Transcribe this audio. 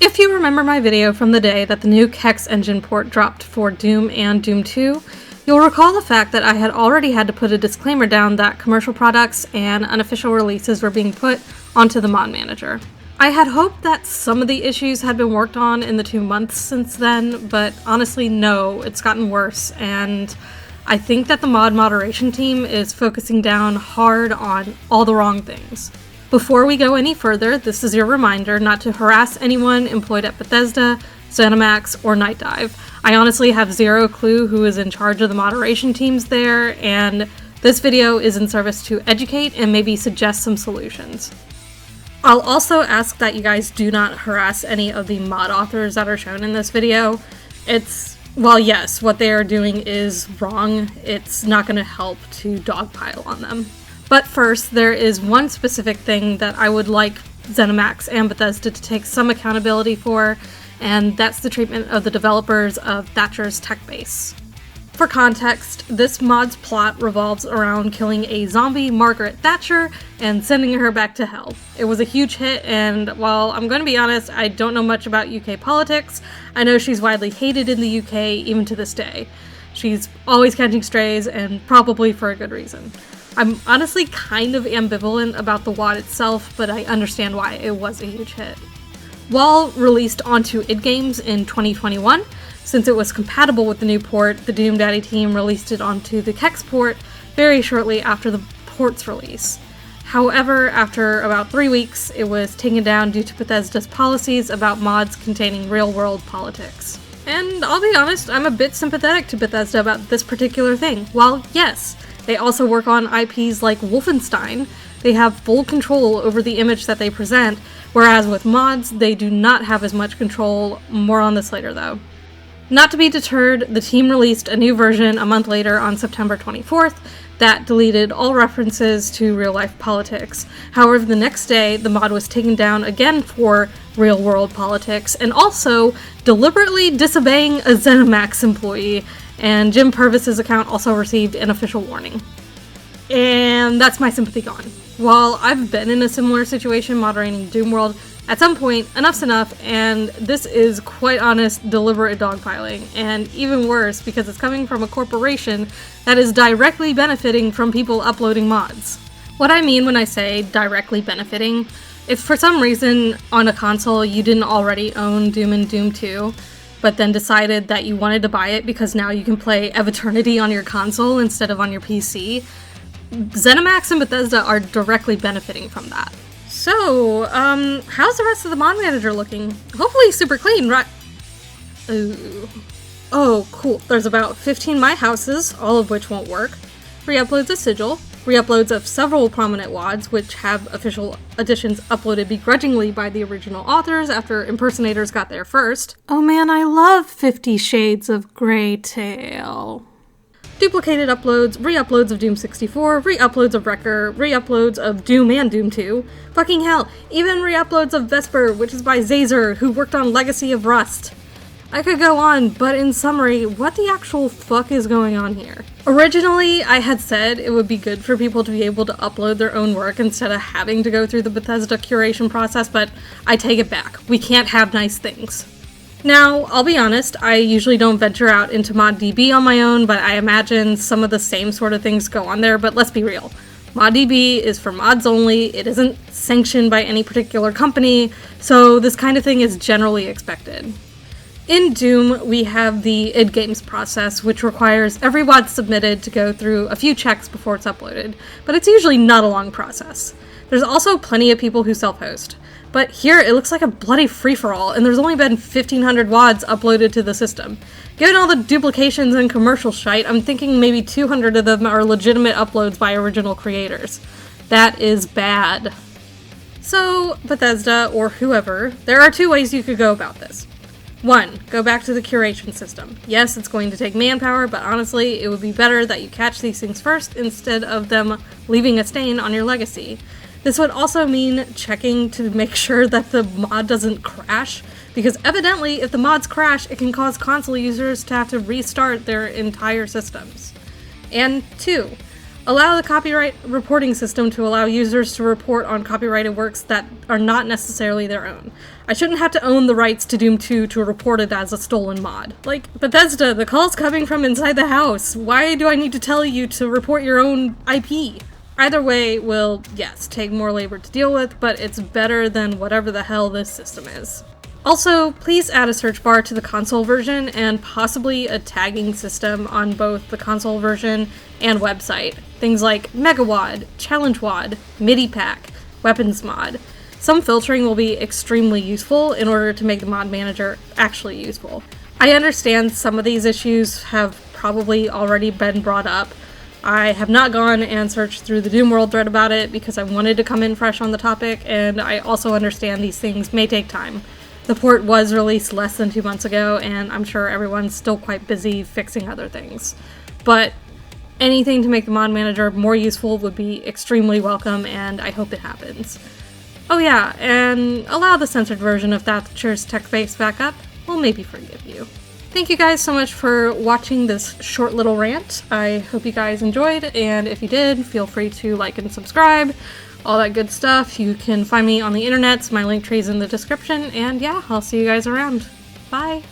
If you remember my video from the day that the new Hex engine port dropped for Doom and Doom 2, you'll recall the fact that I had already had to put a disclaimer down that commercial products and unofficial releases were being put onto the mod manager. I had hoped that some of the issues had been worked on in the 2 months since then, but honestly no, it's gotten worse, and I think that the mod moderation team is focusing down hard on all the wrong things. Before we go any further, this is your reminder not to harass anyone employed at Bethesda, Zenimax, or Night Dive. I honestly have zero clue who is in charge of the moderation teams there, and this video is in service to educate and maybe suggest some solutions. I'll also ask that you guys do not harass any of the mod authors that are shown in this video. While yes, what they are doing is wrong, it's not going to help to dogpile on them. But first, there is one specific thing that I would like Zenimax and Bethesda to take some accountability for, and that's the treatment of the developers of Thatcher's Techbase. For context, this mod's plot revolves around killing a zombie Margaret Thatcher and sending her back to hell. It was a huge hit, and while I'm going to be honest, I don't know much about UK politics, I know she's widely hated in the UK even to this day. She's always catching strays, and probably for a good reason. I'm honestly kind of ambivalent about the WAD itself, but I understand why it was a huge hit. While released onto id Games in 2021, since it was compatible with the new port, the Doom Daddy team released it onto the Hex port very shortly after the port's release. However, after about 3 weeks, it was taken down due to Bethesda's policies about mods containing real-world politics. And I'll be honest, I'm a bit sympathetic to Bethesda about this particular thing. While yes, they also work on IPs like Wolfenstein, they have full control over the image that they present, whereas with mods, they do not have as much control. More on this later though. Not to be deterred, the team released a new version a month later on September 24th that deleted all references to real-life politics. However, the next day, the mod was taken down again for real-world politics, and also deliberately disobeying a Zenimax employee, and Jim Purvis's account also received an official warning. And that's my sympathy gone. While I've been in a similar situation moderating Doom World, at some point, enough's enough, and this is, quite honest, deliberate dogpiling, and even worse because it's coming from a corporation that is directly benefiting from people uploading mods. What I mean when I say directly benefiting, if for some reason on a console you didn't already own Doom and Doom 2, but then decided that you wanted to buy it because now you can play Of Eternity on your console instead of on your PC, Zenimax and Bethesda are directly benefiting from that. So, how's the rest of the mod manager looking? Hopefully super clean, right? Ooh. Oh, cool. There's about 15 My Houses, all of which won't work. Re-uploads of Sigil. Re-uploads of several prominent WADs, which have official editions uploaded begrudgingly by the original authors after impersonators got there first. Oh man, I love 50 Shades of Grey Tale. Duplicated uploads, re-uploads of Doom 64, re-uploads of Wrecker, re-uploads of Doom and Doom 2. Fucking hell, even re-uploads of Vesper, which is by Zazer, who worked on Legacy of Rust. I could go on, but in summary, what the actual fuck is going on here? Originally, I had said it would be good for people to be able to upload their own work instead of having to go through the Bethesda curation process, but I take it back. We can't have nice things. Now, I'll be honest, I usually don't venture out into ModDB on my own, but I imagine some of the same sort of things go on there, but let's be real. ModDB is for mods only, it isn't sanctioned by any particular company, so this kind of thing is generally expected. In Doom, we have the id Games process, which requires every WAD submitted to go through a few checks before it's uploaded, but it's usually not a long process. There's also plenty of people who self-host. But here, it looks like a bloody free-for-all, and there's only been 1,500 WADs uploaded to the system. Given all the duplications and commercial shite, I'm thinking maybe 200 of them are legitimate uploads by original creators. That is bad. So, Bethesda, or whoever, there are 2 ways you could go about this. 1, go back to the curation system. Yes, it's going to take manpower, but honestly, it would be better that you catch these things first instead of them leaving a stain on your legacy. This would also mean checking to make sure that the mod doesn't crash, because evidently if the mods crash, it can cause console users to have to restart their entire systems. And 2, Allow the copyright reporting system to allow users to report on copyrighted works that are not necessarily their own. I shouldn't have to own the rights to Doom 2 to report it as a stolen mod. Like, Bethesda, the call's coming from inside the house. Why do I need to tell you to report your own IP? Either way will, yes, take more labor to deal with, but it's better than whatever the hell this system is. Also, please add a search bar to the console version and possibly a tagging system on both the console version and website. Things like Megawad, Challenge Wad, MIDI Pack, Weapons Mod. Some filtering will be extremely useful in order to make the mod manager actually useful. I understand some of these issues have probably already been brought up. I have not gone and searched through the Doom World thread about it because I wanted to come in fresh on the topic, and I also understand these things may take time. The port was released less than 2 months ago, and I'm sure everyone's still quite busy fixing other things. But anything to make the mod manager more useful would be extremely welcome, and I hope it happens. Oh yeah, and allow the censored version of Thatcher's Techbase back up. We'll maybe forgive you. Thank you guys so much for watching this short little rant. I hope you guys enjoyed, and if you did, feel free to like and subscribe. All that good stuff. You can find me on the internet. My link tree is in the description, and yeah, I'll see you guys around. Bye!